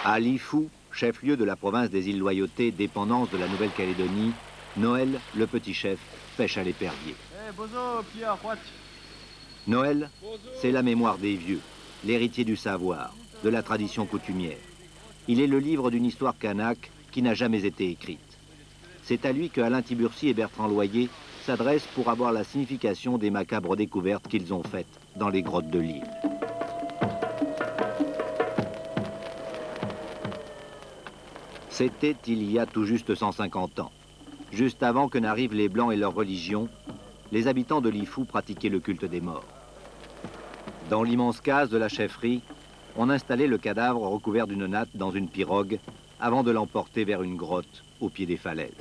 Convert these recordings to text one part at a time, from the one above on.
À Lifou, chef-lieu de la province des îles Loyauté, dépendance de la Nouvelle-Calédonie, Noël, le petit chef, pêche à l'épervier. Noël, c'est la mémoire des vieux, l'héritier du savoir, de la tradition coutumière. Il est le livre d'une histoire kanak qui n'a jamais été écrite. C'est à lui que Alain Tiburcy et Bertrand Loyer s'adressent pour avoir la signification des macabres découvertes qu'ils ont faites dans les grottes de l'île. C'était il y a tout juste 150 ans. Juste avant que n'arrivent les Blancs et leur religion, les habitants de Lifou pratiquaient le culte des morts. Dans l'immense case de la chefferie, on installait le cadavre recouvert d'une natte dans une pirogue avant de l'emporter vers une grotte au pied des falaises.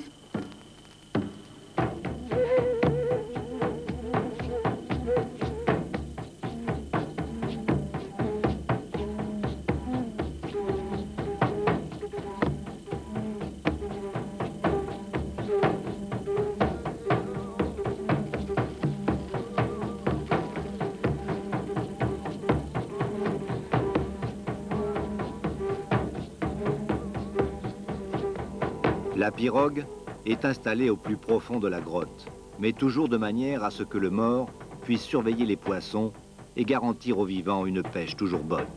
La pirogue est installée au plus profond de la grotte, mais toujours de manière à ce que le mort puisse surveiller les poissons et garantir aux vivants une pêche toujours bonne.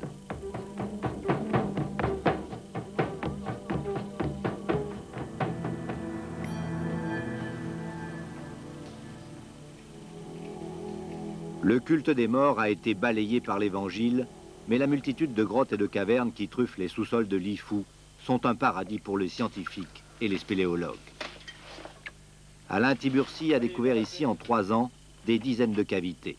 Le culte des morts a été balayé par l'Évangile, mais la multitude de grottes et de cavernes qui truffent les sous-sols de Lifou sont un paradis pour les scientifiques et les spéléologues. Alain Tiburcy a découvert ici en 3 ans des dizaines de cavités.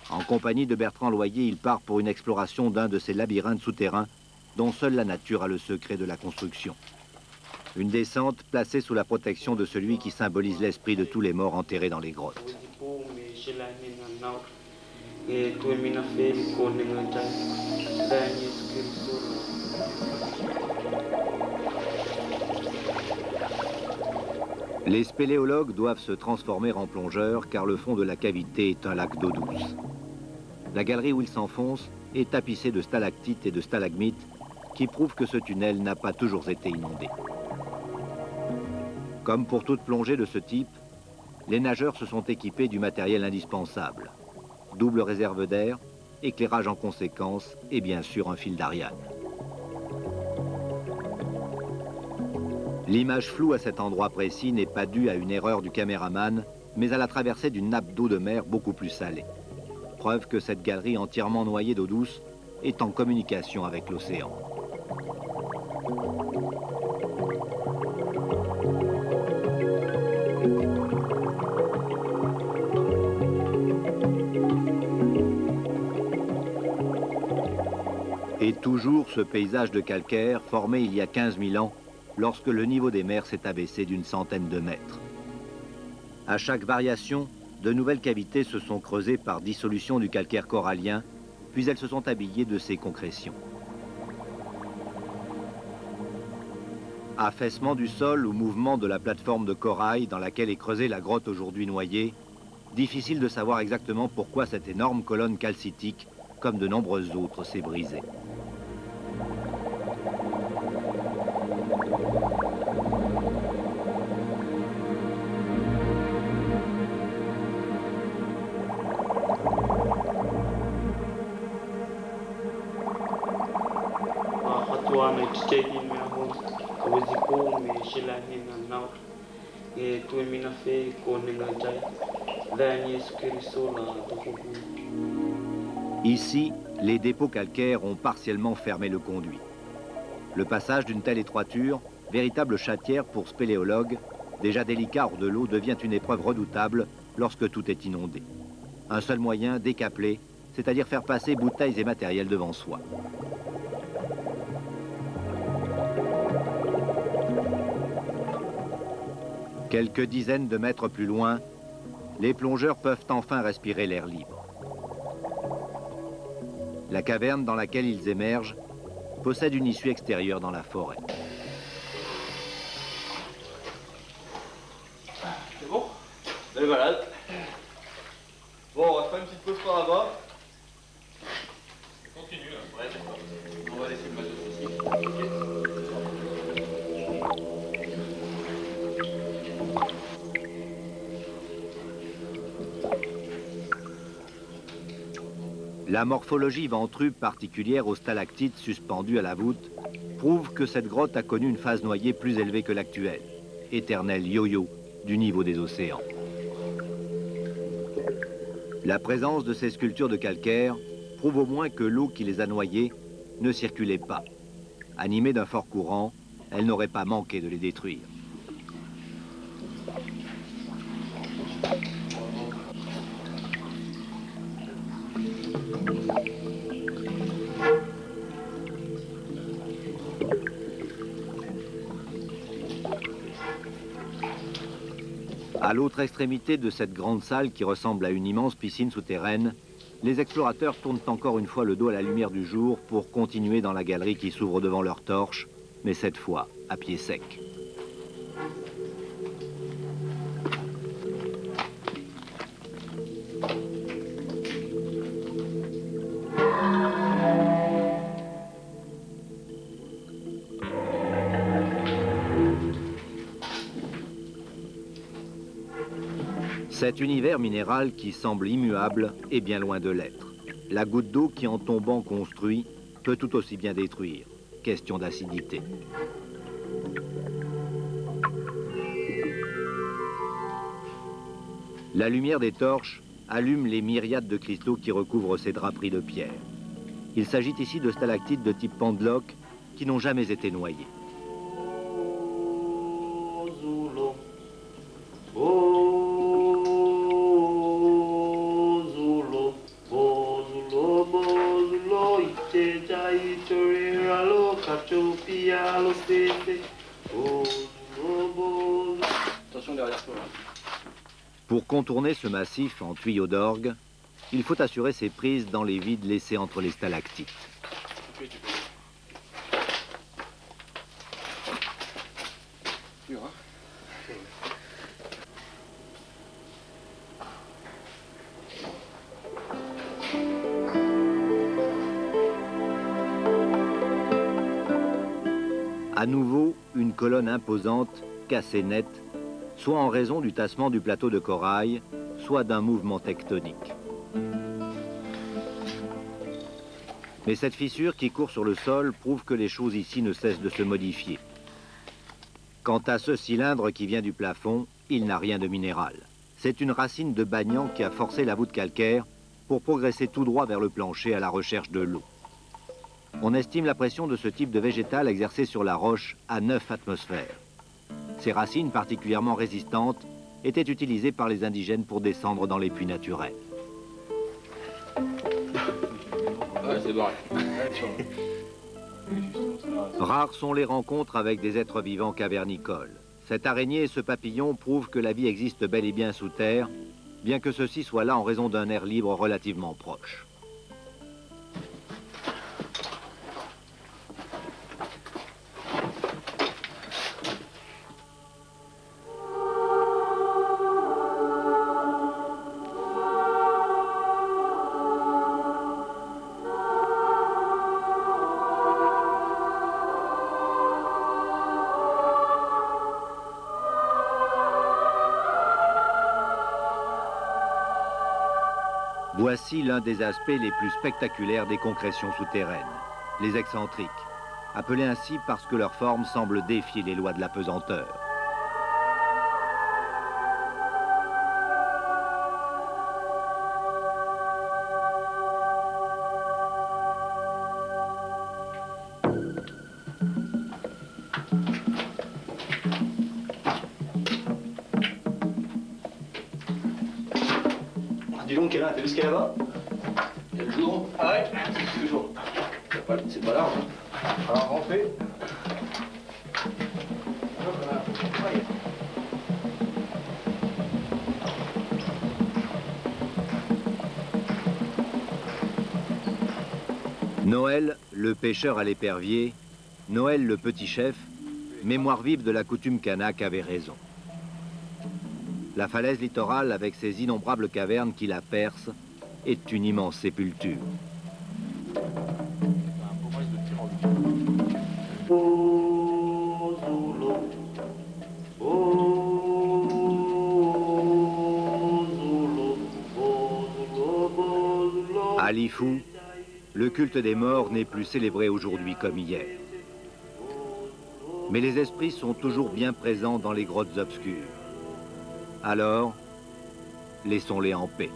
En compagnie de Bertrand Loyer, il part pour une exploration d'un de ces labyrinthes souterrains dont seule la nature a le secret de la construction. Une descente placée sous la protection de celui qui symbolise l'esprit de tous les morts enterrés dans les grottes. Les spéléologues doivent se transformer en plongeurs car le fond de la cavité est un lac d'eau douce. La galerie où ils s'enfoncent est tapissée de stalactites et de stalagmites qui prouvent que ce tunnel n'a pas toujours été inondé. Comme pour toute plongée de ce type, les nageurs se sont équipés du matériel indispensable. Double réserve d'air, éclairage en conséquence et bien sûr un fil d'Ariane. L'image floue à cet endroit précis n'est pas due à une erreur du caméraman, mais à la traversée d'une nappe d'eau de mer beaucoup plus salée. Preuve que cette galerie entièrement noyée d'eau douce est en communication avec l'océan. Et toujours ce paysage de calcaire formé il y a 15 000 ans lorsque le niveau des mers s'est abaissé d'une centaine de mètres. À chaque variation, de nouvelles cavités se sont creusées par dissolution du calcaire corallien, puis elles se sont habillées de ces concrétions. Affaissement du sol ou mouvement de la plateforme de corail dans laquelle est creusée la grotte aujourd'hui noyée, difficile de savoir exactement pourquoi cette énorme colonne calcitique, comme de nombreuses autres, s'est brisée. Ici, les dépôts calcaires ont partiellement fermé le conduit. Le passage d'une telle étroiture, véritable chatière pour spéléologues, déjà délicat hors de l'eau, devient une épreuve redoutable lorsque tout est inondé. Un seul moyen, décapeler, c'est-à-dire faire passer bouteilles et matériel devant soi. Quelques dizaines de mètres plus loin, les plongeurs peuvent enfin respirer l'air libre. La caverne dans laquelle ils émergent possède une issue extérieure dans la forêt. C'est bon? Belle balade. Bon, on va faire une petite pause par là-bas. Continue là. Ouais, d'accord. On va laisser le bateau ici. La morphologie ventrue particulière aux stalactites suspendues à la voûte prouve que cette grotte a connu une phase noyée plus élevée que l'actuelle, éternel yo-yo du niveau des océans. La présence de ces sculptures de calcaire prouve au moins que l'eau qui les a noyées ne circulait pas. Animée d'un fort courant, elle n'aurait pas manqué de les détruire. À l'autre extrémité de cette grande salle qui ressemble à une immense piscine souterraine, les explorateurs tournent encore une fois le dos à la lumière du jour pour continuer dans la galerie qui s'ouvre devant leurs torches, mais cette fois à pied sec. Cet univers minéral qui semble immuable est bien loin de l'être. La goutte d'eau qui en tombant construit peut tout aussi bien détruire. Question d'acidité. La lumière des torches allume les myriades de cristaux qui recouvrent ces draperies de pierre. Il s'agit ici de stalactites de type Pendlock qui n'ont jamais été noyées. Attention derrière toi. Pour contourner ce massif en tuyaux d'orgue, il faut assurer ses prises dans les vides laissés entre les stalactites. À nouveau, une colonne imposante, cassée nette, soit en raison du tassement du plateau de corail, soit d'un mouvement tectonique. Mais cette fissure qui court sur le sol prouve que les choses ici ne cessent de se modifier. Quant à ce cylindre qui vient du plafond, il n'a rien de minéral. C'est une racine de banyan qui a forcé la voûte calcaire pour progresser tout droit vers le plancher à la recherche de l'eau. On estime la pression de ce type de végétal exercée sur la roche à 9 atmosphères. Ces racines particulièrement résistantes étaient utilisées par les indigènes pour descendre dans les puits naturels. Ouais, c'est barré. Rares sont les rencontres avec des êtres vivants cavernicoles. Cette araignée et ce papillon prouvent que la vie existe bel et bien sous terre, bien que ceci soit là en raison d'un air libre relativement proche. Voici l'un des aspects les plus spectaculaires des concrétions souterraines, les excentriques, appelés ainsi parce que leur forme semble défier les lois de la pesanteur. Dis donc, Kérin, t'as vu ce qu'il y a là-bas? Il y a le jour. Ah ouais? C'est le jour. C'est pas large. Alors, rentrez. Noël, le pêcheur à l'épervier, Noël le petit chef, mémoire vive de la coutume kanak avait raison. La falaise littorale, avec ses innombrables cavernes qui la percent, est une immense sépulture. À À Lifou, le culte des morts n'est plus célébré aujourd'hui comme hier. Mais les esprits sont toujours bien présents dans les grottes obscures. Alors, laissons-les en paix.